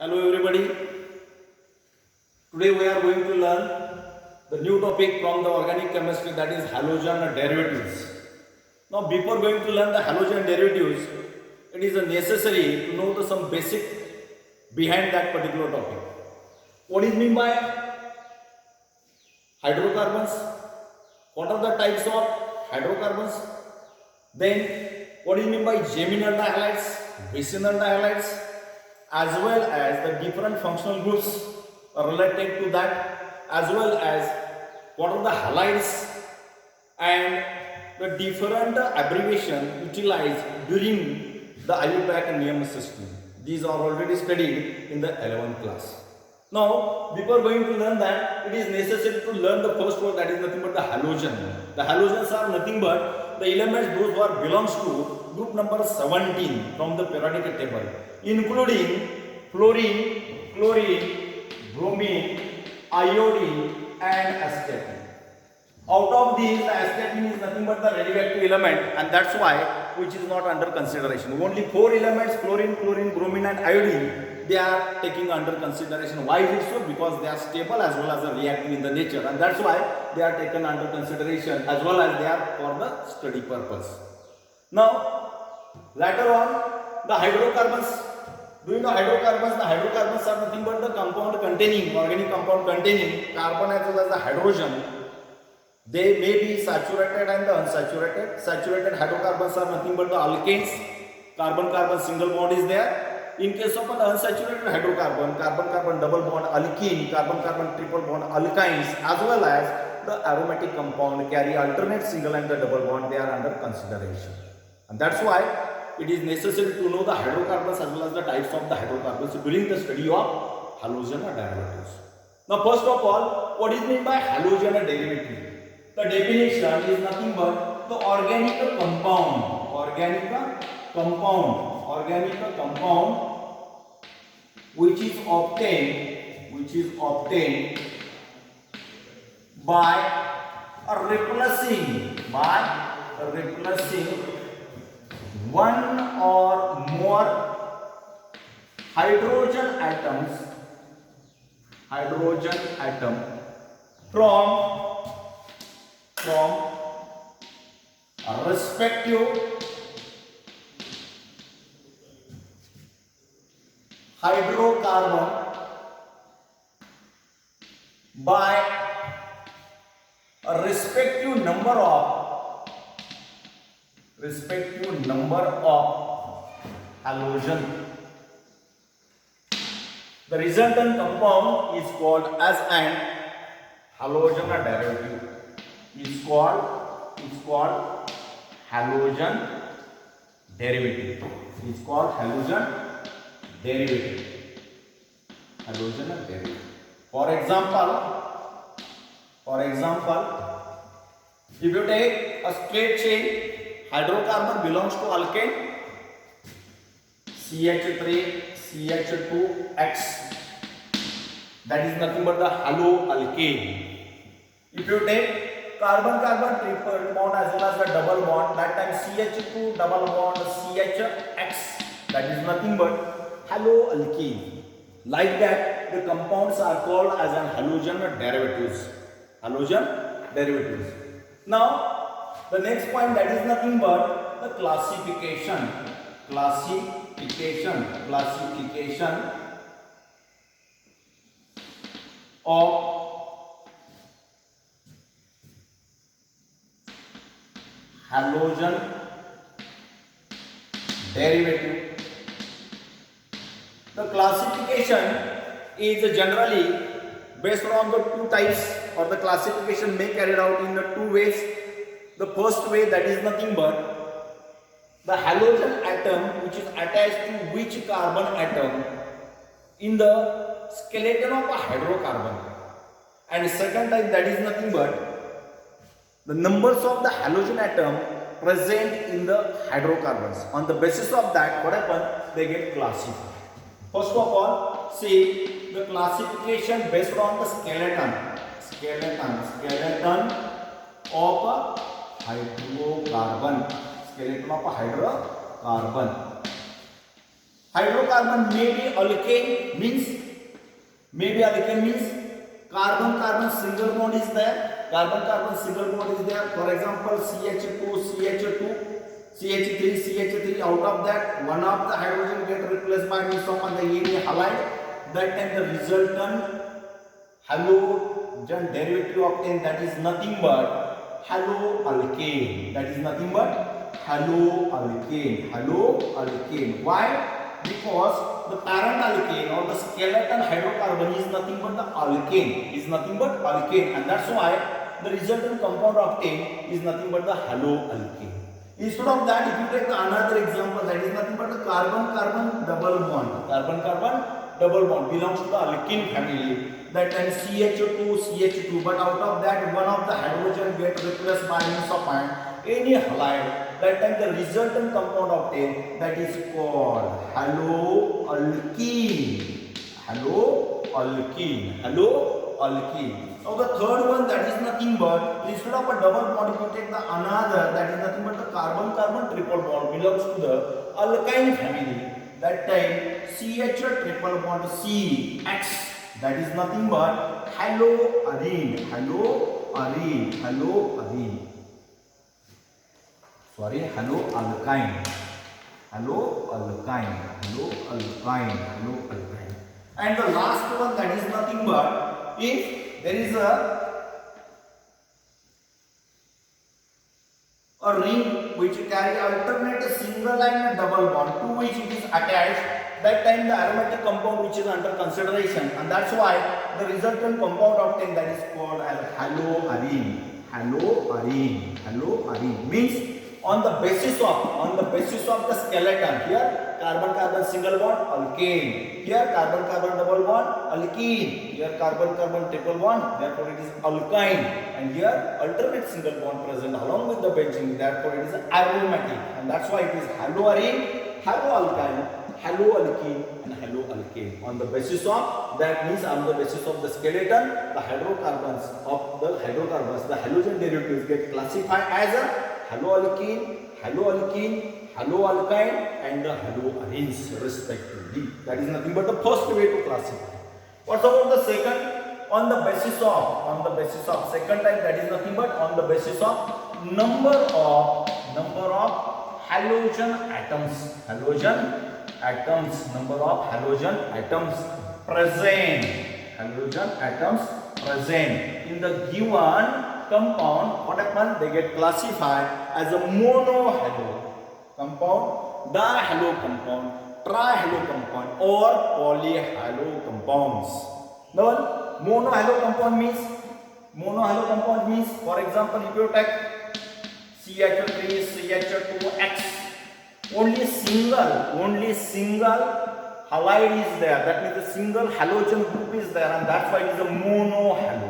Hello everybody. Today we are going to learn the new topic from the organic chemistry, that is halogen derivatives. Now before going to learn the halogen derivatives, it is necessary to know some basic behind that particular topic. What is meant by hydrocarbons? What are the types of hydrocarbons? Then what is meant by geminal dihalides, vicinal dihalides, as well as the different functional groups related to that, as well as what are the halides and the different abbreviation utilized during the IUPAC and NIYAM system. These are already studied in the 11th class. Now, before going to learn that, it is necessary to learn the first word, that is nothing but the halogen. The halogens are nothing but the elements those who are belongs to group number 17 from the periodic table, including fluorine, chlorine, bromine, iodine and astatine. Out of these, the astatine is nothing but the radioactive element, and that's why which is not under consideration. Only 4 elements, fluorine, chlorine, bromine and iodine, they are taking under consideration. Why is it so? Because they are stable as well as reactive in the nature, and that's why they are taken under consideration as well as they are for the study purpose. Now, later on, the hydrocarbons. Do you know hydrocarbons? The hydrocarbons are nothing but the compound containing, organic compound containing carbon as well as the hydrogen. They may be saturated and the unsaturated. Saturated hydrocarbons are nothing but the alkanes. Carbon-carbon single bond is there. In case of an unsaturated hydrocarbon, carbon-carbon double bond alkene, carbon-carbon triple bond alkynes, as well as the aromatic compound carry alternate single and the double bond, they are under consideration. And that's why it is necessary to know the hydrocarbons as well as the types of the hydrocarbons during the study of halogen derivatives. Now, first of all, what is meant by halogen derivative? The definition is nothing but the organic compound which is obtained by replacing one or more hydrogen atom from respective hydrocarbon by a respective number of halogen. The resultant compound is called as an halogen derivative. Is called halogen derivative. For example, if you take a straight chain, hydrocarbon belongs to alkane, CH3, CH2X. That is nothing but the haloalkane. If you take carbon-carbon triple bond as well as the double bond, that time CH2 double bond CHX, that is nothing but haloalkene. Like that, the compounds are called as an halogen derivatives. Now, the next point, that is nothing but the classification of halogen derivative. The classification is generally based on the two types, or the classification may carried out in the two ways. The first way, that is nothing but the halogen atom which is attached to which carbon atom in the skeleton of a hydrocarbon, and second type, that is nothing but the numbers of the halogen atom present in the hydrocarbons. On the basis of that, what happens? They get classified. First of all, see the classification based on the skeleton of a hydrocarbon. Hydrocarbon may be alkane means carbon carbon single bond is there. Carbon carbon single bond is there. For example, CH2, CH3. Out of that, one of the hydrogen get replaced by means of the any halide. That time the resultant halogen derivative obtained, that is nothing but haloalkane. That is nothing but haloalkane. Why? Because the parent alkane or the skeleton hydrocarbon is nothing but the alkane, and that's why the resultant compound obtained is nothing but the haloalkane. Instead of that, if you take another example, that is nothing but the carbon-carbon double bond belongs to the alkene family. That time CH2, but out of that one of the hydrogen get replaced by means of any halide. That time the resultant compound obtained, that is called haloalkene. Now the third one, that is nothing but, instead of a double bond, if you take the another, that is nothing but the carbon-carbon triple bond belongs to the alkyne family. That time CH triple bond CX, that is nothing but haloarine. And the last one, that is nothing but, if there is a ring which carry alternate single and double bond to which it is attached, that time the aromatic compound which is under consideration, and that's why the resultant compound obtained, that is called as haloarine means on the basis of the skeleton. Here carbon carbon single bond alkane, here carbon carbon double bond alkene, here carbon carbon triple bond, therefore it is alkyne, and here alternate single bond present along with the benzene, therefore it is aromatic, and that's why it is haloarine, haloalkyne, haloalkene and haloalkane. On the basis of that means on the basis of the skeleton, the hydrocarbons, the halogen derivatives get classified as a haloalkene, haloalkyne and the haloarenes respectively. That is nothing but the first way to classify. What about the second? On the basis of second type, that is nothing but on the basis of number of halogen atoms, number of halogen atoms present in the given compound. What happens? They get classified as a monohalo compound, dihalo compound, trihalo compound or polyhalo compounds. Now, monohalo compound means, for example, if you take CH3, CH2X, only single halide is there. That means the single halogen group is there, and that's why it is a monohalo.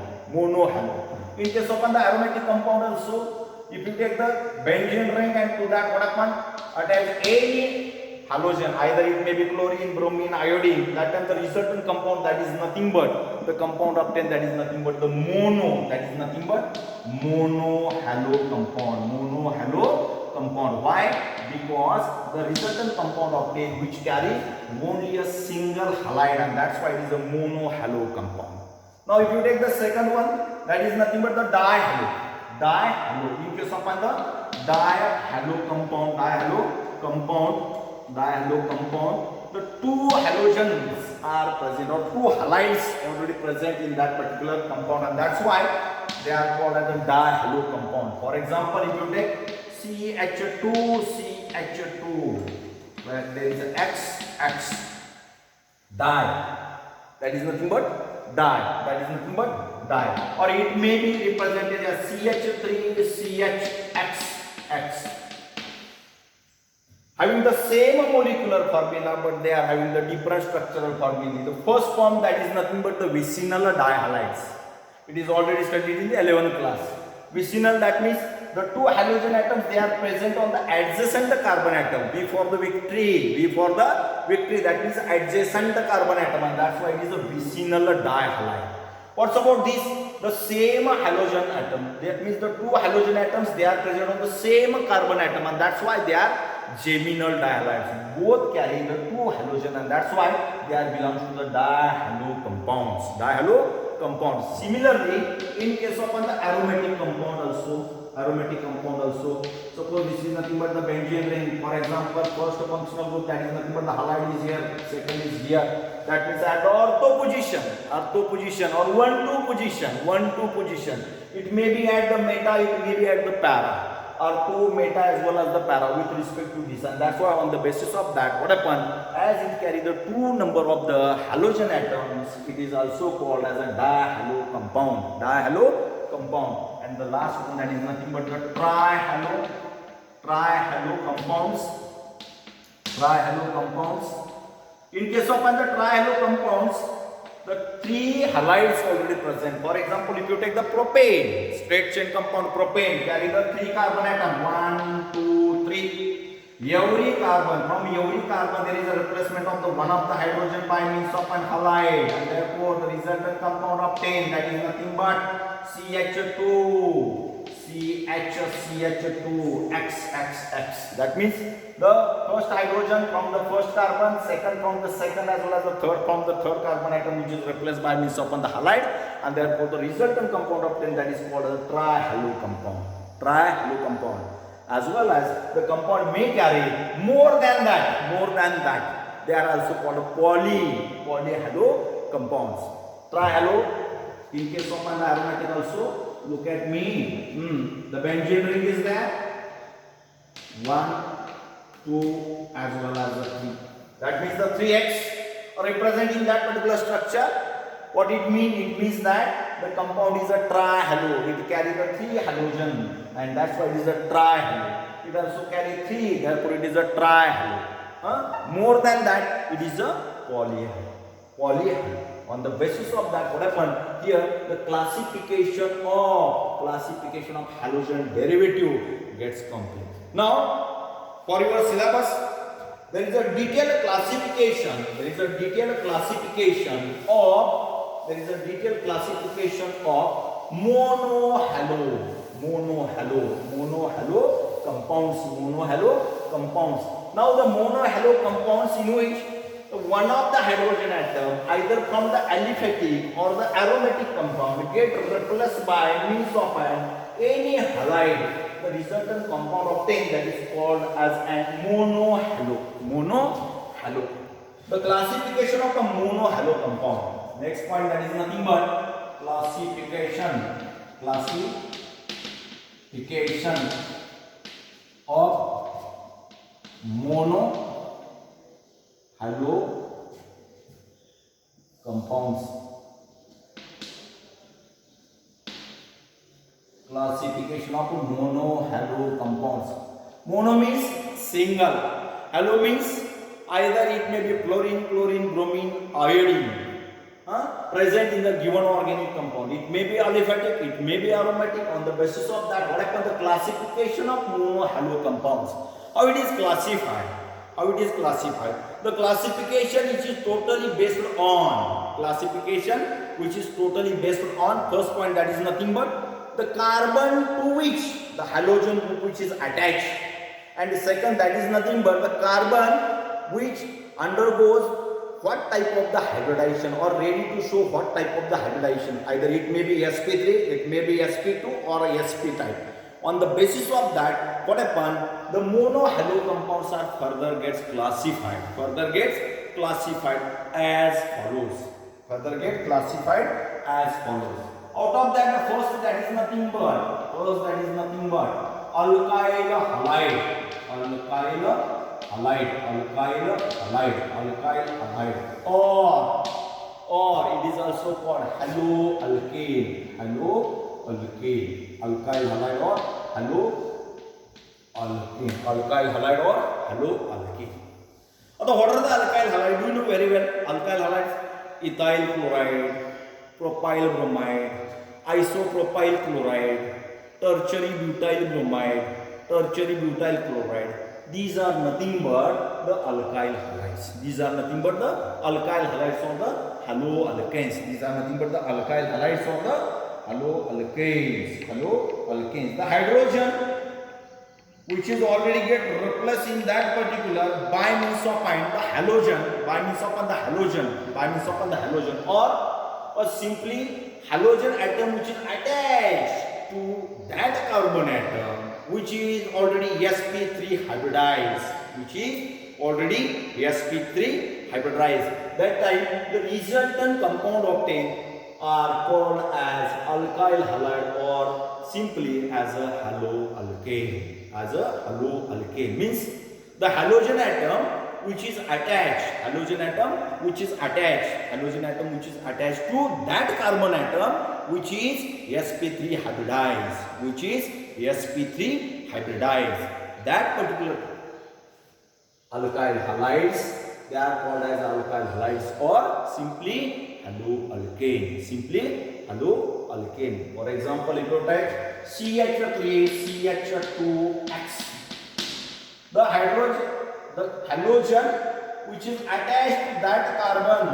In case of the aromatic compound also, if you take the benzene ring and to that what happens, attach any halogen, either it may be chlorine, bromine, iodine, that time the resultant compound, that is nothing but the compound obtained, that is nothing but the monohalo compound. Why? Because the resultant compound obtained which carries only a single halide, and that's why it is a monohalo compound. Now if you take the second one, that is nothing but the dihalo. In case of the dihalo compound, the two halogens are present, or two halides already present in that particular compound, and that's why they are called as a dihalo compound. For example, if you take CH2, where there is an XX, that is nothing but di, or it may be represented as CH3, CHXX, having the same molecular formula, but they are having the different structural formulae. The first form, that is nothing but the vicinal dihalides. It is already studied in the 11th class. Vicinal, that means the two halogen atoms, they are present on the adjacent carbon atom before the victory, that means adjacent carbon atom, and that's why it is a vicinal dihalide. What's about this? The same halogen atom, that means the two halogen atoms, they are present on the same carbon atom, and that's why they are geminal dihalides. Both carry the two halogen, and that's why they are belongs to the dihalo compounds. Dihalo compounds. Similarly, in case of the aromatic compound also, suppose this is nothing but the benzene ring. For example, first functional group, that is nothing but the halide is here, second is here. That means at the ortho position or 1-2 position. It may be at the meta, it may be at the para. Ortho, meta as well as the para with respect to this, and that's why on the basis of that, what happened, as it carries the two number of the halogen atoms, it is also called as a dihalo compound. And the last one, that is nothing but the trihalo compounds. In case of the trihalo compounds, the three halides already present. For example, if you take the propane, straight chain compound propane, carry the 3 carbon atom, 1, 2, 3. Every carbon, from every carbon there is a replacement of the one of the hydrogen by means of an halide, and therefore the resultant compound obtained, that is nothing but CH2, XXX. That means the first hydrogen from the first carbon, second from the second, as well as the third from the third carbon atom, which is replaced by means of the halide, and therefore the resultant compound obtained, that is called a trihalo compound. As well as the compound may carry more than that. They are also called polyhalo compounds. Trihalo, in case of an aromatic also. Look at me. The benzene ring is there. 1, 2, as well as the 3. That means the 3x representing that particular structure. What it means? It means that the compound is a trihalo. It carries the 3 halogen, and that's why it is a trihalo. It also carries 3, therefore it is a trihalo. More than that, it is a polyhalo. On the basis of that, what happened here? The classification of halogen derivative gets complete. Now, for your syllabus, there is a detailed classification. Of monohalo compounds. Now, the monohalo compounds in which one of the hydrogen atom, either from the aliphatic or the aromatic compound, get replaced by means of any halide. The resultant compound obtained, that is called as a monohalo. The classification of a monohalo compound. Next point, that is nothing but classification of monohalo compounds. Mono means single. Halo means either it may be fluorine, chlorine, bromine, iodine present in the given organic compound. It may be aliphatic, it may be aromatic. On the basis of that, what happens? The classification of monohalo compounds. How it is classified? The classification which is totally based on first point, that is nothing but the carbon to which the halogen group which is attached, and the second, that is nothing but the carbon which undergoes what type of the hybridization, or ready to show what type of the hybridization. Either it may be sp3, it may be sp2 or sp type. On the basis of that, what happened? The monohalo compounds are further gets classified as follows. Out of that, the first, that is nothing but alkyl halide, or it is also called haloalkane, alkyl halide or haloalkane. What are the alkyl halides? Do you know very well? Alkyl halides: ethyl chloride, propyl bromide, isopropyl chloride, tertiary butyl bromide, tertiary butyl chloride. These are nothing but the alkyl halides. Or the haloalkanes. The hydrogen which is already get replaced in that particular by means of and the halogen, by means of and the halogen, by means of and the halogen, or simply halogen atom which is attached to that carbon atom which is already sp3 hybridized, which is already sp3 hybridized. That time the resultant compound obtained are called as alkyl halide or simply as a haloalkane. As a haloalkane means the halogen atom which is attached, halogen atom which is attached to that carbon atom which is sp3 hybridized, which is sp3 hybridized. That particular alkyl halides, they are called as alkyl halides or simply haloalkane, simply haloalkane. For example, if you take CH3CH2X, the halogen which is attached to that carbon,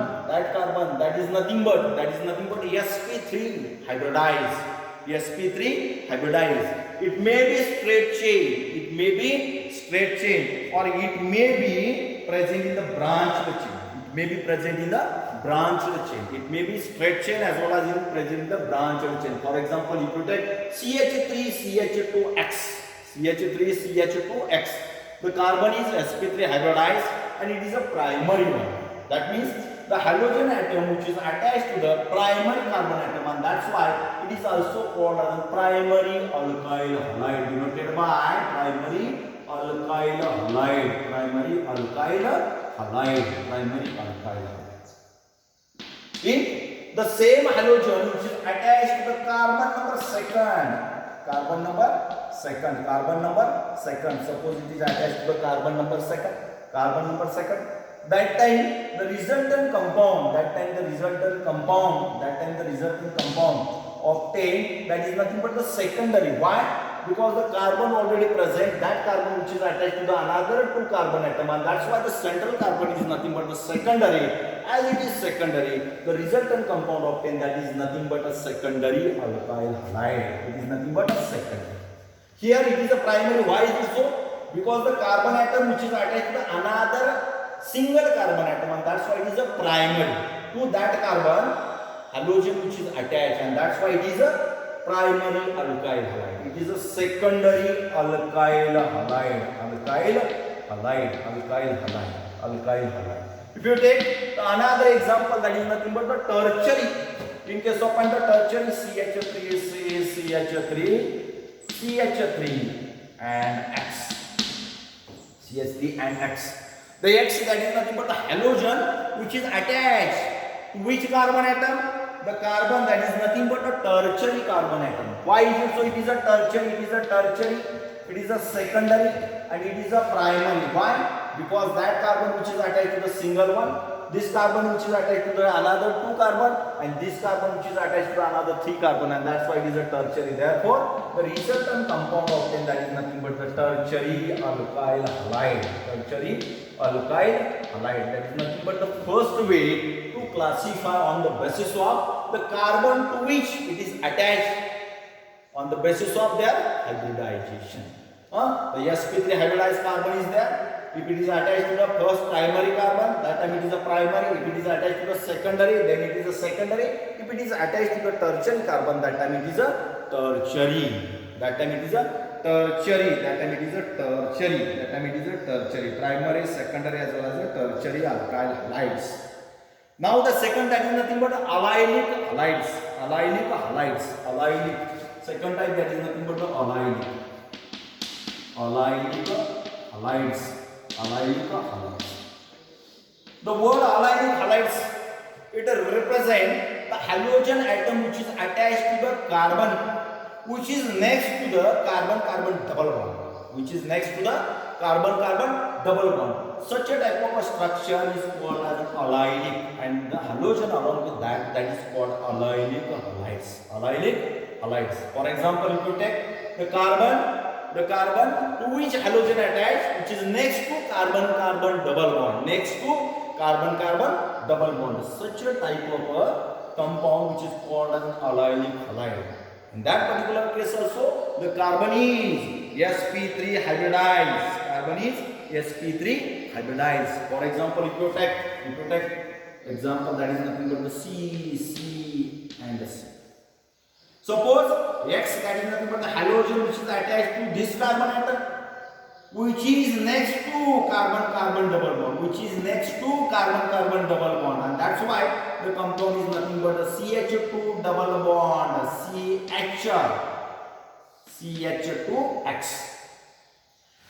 that is nothing but sp3 hybridized, sp3 hybridized. It may be straight chain, or it may be present in the branched chain. It may be present in the branched chain. It may be straight chain as well as present in the branched chain. For example, if you take CH3CH2X, the carbon is sp3 hybridized and it is a primary one. That means the halogen atom which is attached to the primary carbon atom, and that's why it is also called as a primary alkyl halide, denoted by primary alkyl halide. In the same halogen which is attached to the carbon number second, suppose it is attached to the carbon number second, that time the resultant compound obtained, that is nothing but the secondary. Why? Because the carbon already present, that carbon which is attached to the another two carbon atom, and that's why the central carbon is nothing but the secondary. As it is secondary, the resultant compound obtained, that is nothing but a secondary alkyl halide. It is nothing but a secondary. Here it is a primary. Why is it so? Because the carbon atom which is attached to another single carbon atom, and that's why it is a primary to that carbon halogen which is attached, and that's why it is a primary alkyl halide. It is a secondary alkyl halide. If you take another example, that is nothing but the tertiary. In case of the tertiary, CH3 and X. The X, that is nothing but the halogen which is attached to which carbon atom? The carbon that is nothing but a tertiary carbon atom. Why is it so? It is a tertiary, it is a secondary, and it is a primary. Why? Because that carbon which is attached to the single one, this carbon which is attached to the another two carbon, and this carbon which is attached to another three carbon, and that's why it is a tertiary. Therefore, the resultant compound obtained, that is nothing but the tertiary alkyl halide. That is nothing but the first way to classify on the basis of the carbon to which it is attached, on the basis of their hybridization. The sp3 hybridized carbon is there. If it is attached to the first primary carbon, that time it is a primary. If it is attached to the secondary, then it is a secondary. If it is attached to the tertiary carbon, that time it is a tertiary. Primary, secondary, as well as the tertiary alkyl halides. Now the second type is nothing but allylic halides. Second type, that is nothing but the allylic halides. The word allylic halides, it represents the halogen atom which is attached to the carbon which is next to the carbon-carbon double bond. Such a type of a structure is called as allylic, and the halogen along with that is called allylic halides. For example, if you take the carbon to which halogen attached, which is next to carbon-carbon double bond. Such a type of a compound which is called as allylic halide. In that particular case also, the carbon is sp3 hybridized. Carbon is sp3 hybridized. For example, if you take example, that is nothing but the C and the C. Suppose X, that is nothing but the halogen which is attached to this carbon atom, which is next to carbon-carbon double bond, which is next to carbon-carbon double bond, and that's why the compound is nothing but a CH2 double bond, CH2X.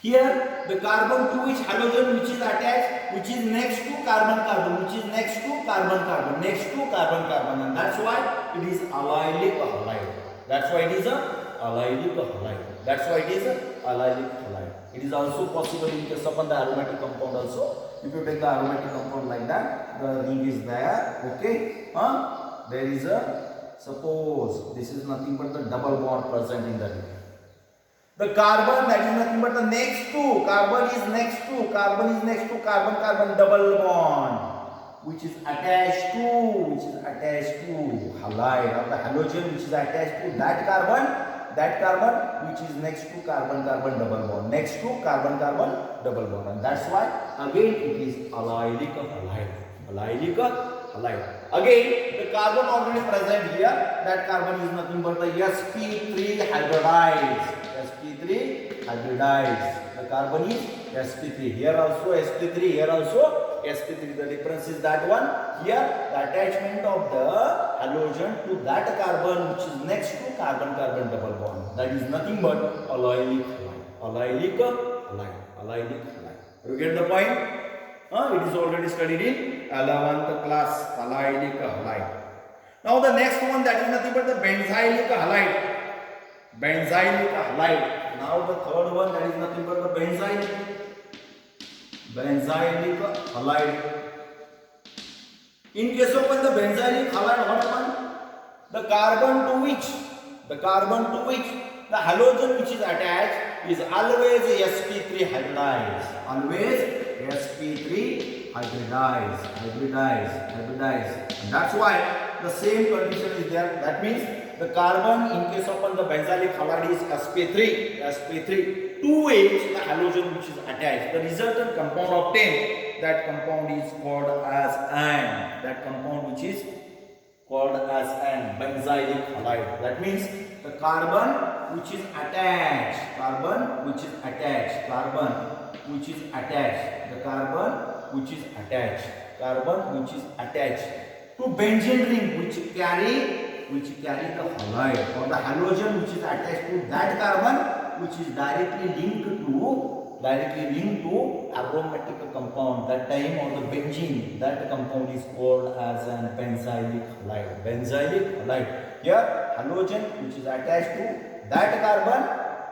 Here the carbon to which halogen which is attached, which is next to carbon-carbon, which is next to carbon-carbon, and that's why it is allylic halide. That's why it is a allylic halide. That's why it is a allylic halide. It is also possible in case of the aromatic compound also. If you take the aromatic compound like that, the ring is there. Okay, there is a, suppose this is nothing but the double bond present in the ring. The carbon, that is nothing but the next to carbon is next to carbon-carbon double bond, which is attached to halide of the halogen which is attached to that carbon which is next to carbon-carbon double bond, and that's why again it is allylic halide. Again, the carbon already present here, that carbon is nothing but the sp3 hybridized. The carbon is sp3. Here also sp3, here also sp3. The difference is that one. Here the attachment of the halogen to that carbon which is next to carbon-carbon double bond. That is nothing but allylic halide. You get the point? It is already studied in 11th class, allylic halide. Now the next one, that is nothing but the benzylic halide. Now the third one, that is nothing but the benzylic halide. In case of the benzylic halide, what happens? The carbon to which the halogen which is attached is always sp3 hybridized. And that's why the same condition is there. That means the carbon in case of the benzylic halide is sp3 to which the halogen which is attached. The resultant compound obtained, that compound is called as an. Benzylic halide. That means the carbon which is attached to benzene ring which carry the halide, or the halogen which is attached to that carbon which is directly linked to aromatic compound, that time, or the benzene, that compound is called as an benzylic halide. Here halogen which is attached to that carbon,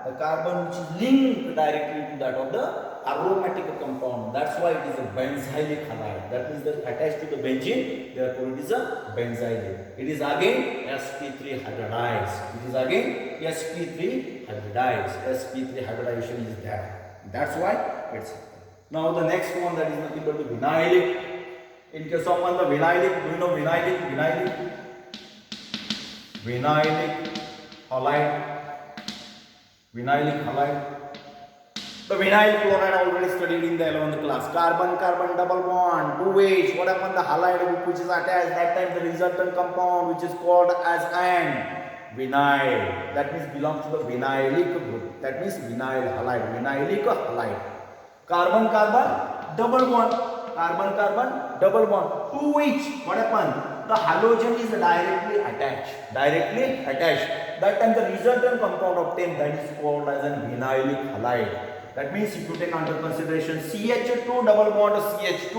the carbon which is linked directly to that of the aromatic compound, that's why it is a benzylic halide. That means that attached to the benzene, therefore it is a benzylic. It is again sp3 hybridized. sp3 hybridization is there. That's why it's. Now the next one, that is nothing but the vinylic. In case of the vinylic, do you know vinylic halide? The vinyl chloride already studied in the 11th class. Carbon-carbon double bond, to which what happened, the halide group which is attached, that time the resultant compound which is called as an vinyl. That means belongs to the vinylic group. That means vinyl halide. Carbon-carbon double bond, to which what happened, the halogen is directly attached. That time the resultant compound obtained, that is called as an vinylic halide. That means if you take under consideration CH2 double bond CH2,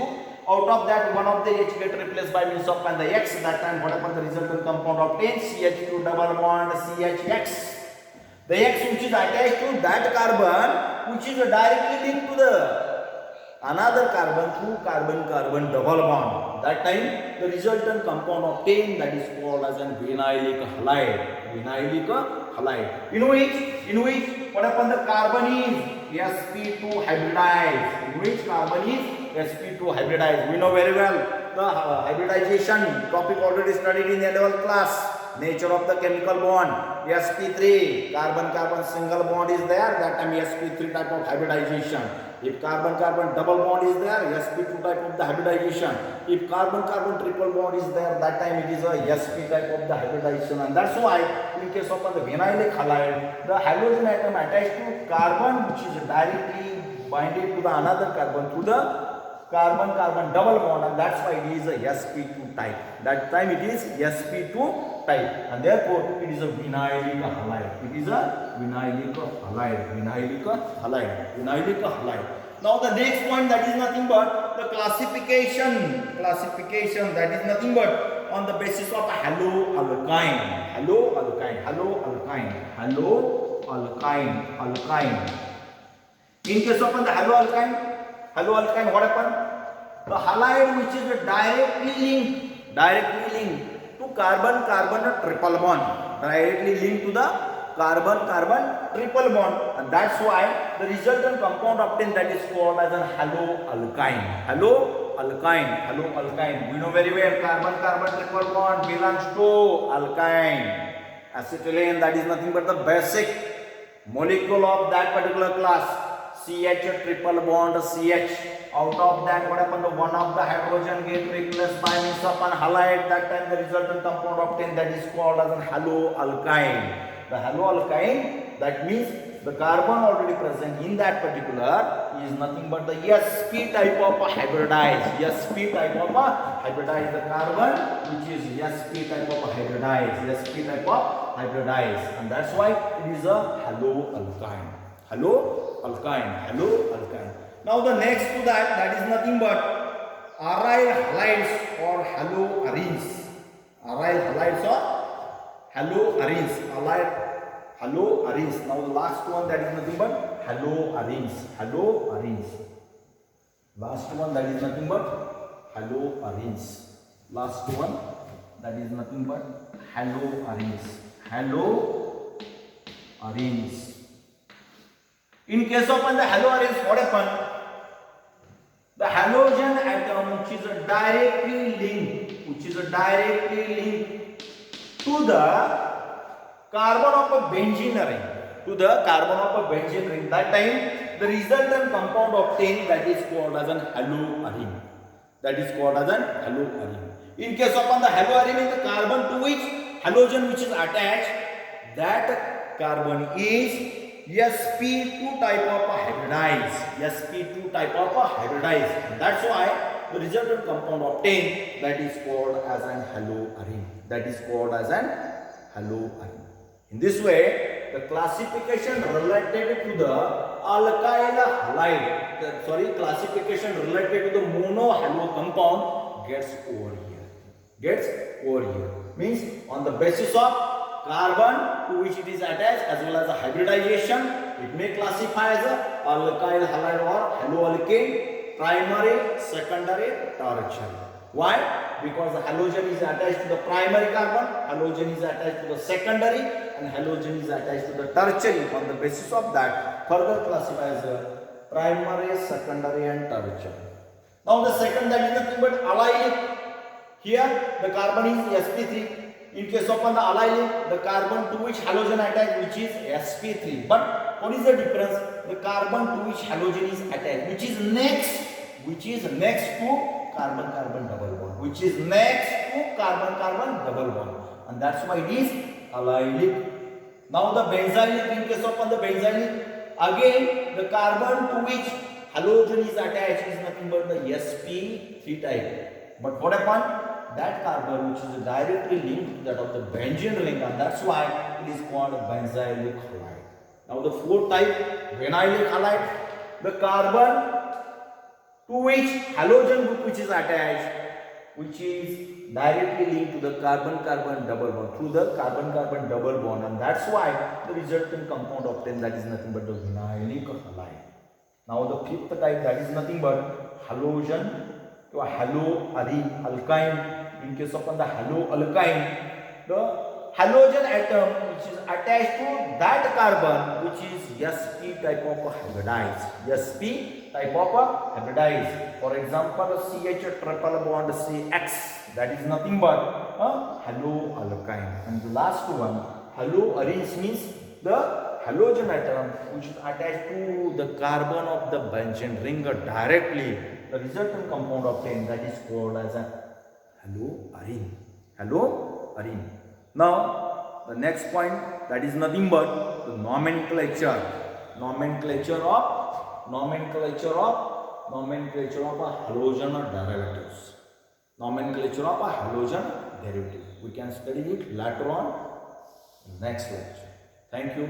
out of that one of the H get replaced by means of the X, that time what happened, the resultant compound obtained CH2 double bond CHX. The X which is attached to that carbon which is directly linked to the another carbon through carbon-carbon double bond. That time the resultant compound obtained, that is called as an vinylic halide. In which what happened, the carbon is sp2 hybridized. We know very well the hybridization topic already studied in the 11th class. Nature of the chemical bond, sp3, carbon-carbon single bond is there, that time sp3 type of hybridization. If carbon-carbon double bond is there, sp2 type of the hybridization. If carbon-carbon triple bond is there, that time it is a sp type of the hybridization. And that's why in case of the vinylic halide, the halogen atom attached to carbon, which is directly binded to the another carbon through the carbon-carbon double bond, and that's why it is a sp2 type. That time it is sp2 type, and therefore it is a vinylic halide. It is a vinylic halide. Vinylic halide. Vinylic halide. Now the next point, that is nothing but the classification. Classification, that is nothing but on the basis of haloalkyne. Haloalkyne. Haloalkyne. Haloalkyne. Alkyne. In case of the haloalkyne, what happened? The halide which is directly linked to carbon-carbon triple bond, directly linked to the carbon-carbon triple bond, and that's why the resultant compound obtained, that is called as an haloalkyne. Haloalkyne. We know very well carbon-carbon triple bond belongs to alkyne. Acetylene, that is nothing but the basic molecule of that particular class. CH triple bond CH. Out of that, what happened? The one of the hydrogen get replaced by means of an halide. That time the resultant compound obtained, that is called as an haloalkyne. The haloalkyne, that means the carbon already present in that particular is nothing but the sp type of a hybridized. Sp type of a hybridized. The carbon which is sp type of a hybridized. Sp type of hybridized, and that's why it is a haloalkyne. Haloalkyne. Now the next to that is nothing but aryl halides or haloarenes. Aryl halides or haloarenes. Haloarenes. Now the last one, that is nothing but haloarenes. Last one, that is nothing but haloarenes. Last one, that is nothing but haloarenes. In case of the haloarenes, what happened? The halogen atom which is directly linked to the carbon of a benzene ring. That time the resultant compound obtained, that is called as an haloarene. In case of the haloarene, the carbon to which halogen which is attached, that carbon is sp2 type of hybridized. That's why the resultant compound obtained, that is called as an haloarene. In this way, the classification related to the alkyl halide, classification related to the mono-halo compound gets over here. Means on the basis of carbon to which it is attached as well as the hybridization, it may classify as a alkyl halide or haloalkane, primary, secondary, tertiary. Why? Because the halogen is attached to the primary carbon, halogen is attached to the secondary, and halogen is attached to the tertiary. On the basis of that, further classify as a primary, secondary, and tertiary. Now the second, that is nothing but allylic. Here the carbon is sp3. In case of the allylic, the carbon to which halogen attached, which is sp3. But what is the difference? The carbon to which halogen is attached, which is next to carbon-carbon double bond, and that's why it is allylic. Now the benzylic, in case of the benzylic, again the carbon to which halogen is attached is nothing but the sp3 type. But what happened? That carbon which is directly linked to that of the benzene ring, and that's why it is called benzylic halide. Now the fourth type, vinylic halide, the carbon to which halogen group which is attached, which is directly linked to the carbon-carbon double bond through the carbon-carbon double bond, and that's why the resultant compound obtained, that is nothing but the vinylic halide. Now the fifth type, that is nothing but halogen to a haloarene alkyne. In case of the haloalkyne, the halogen atom which is attached to that carbon which is sp type of hybridized. For example, CH triple bond CX, that is nothing but haloalkyne. And the last one, haloarenes, means the halogen atom which is attached to the carbon of the benzene ring directly. The resultant compound obtained, that is called as a haloarene. Haloarene. Now the next point, that is nothing but the nomenclature. Nomenclature of a halogen derivatives. Nomenclature of a halogen derivative. We can study it later on next lecture. Thank you.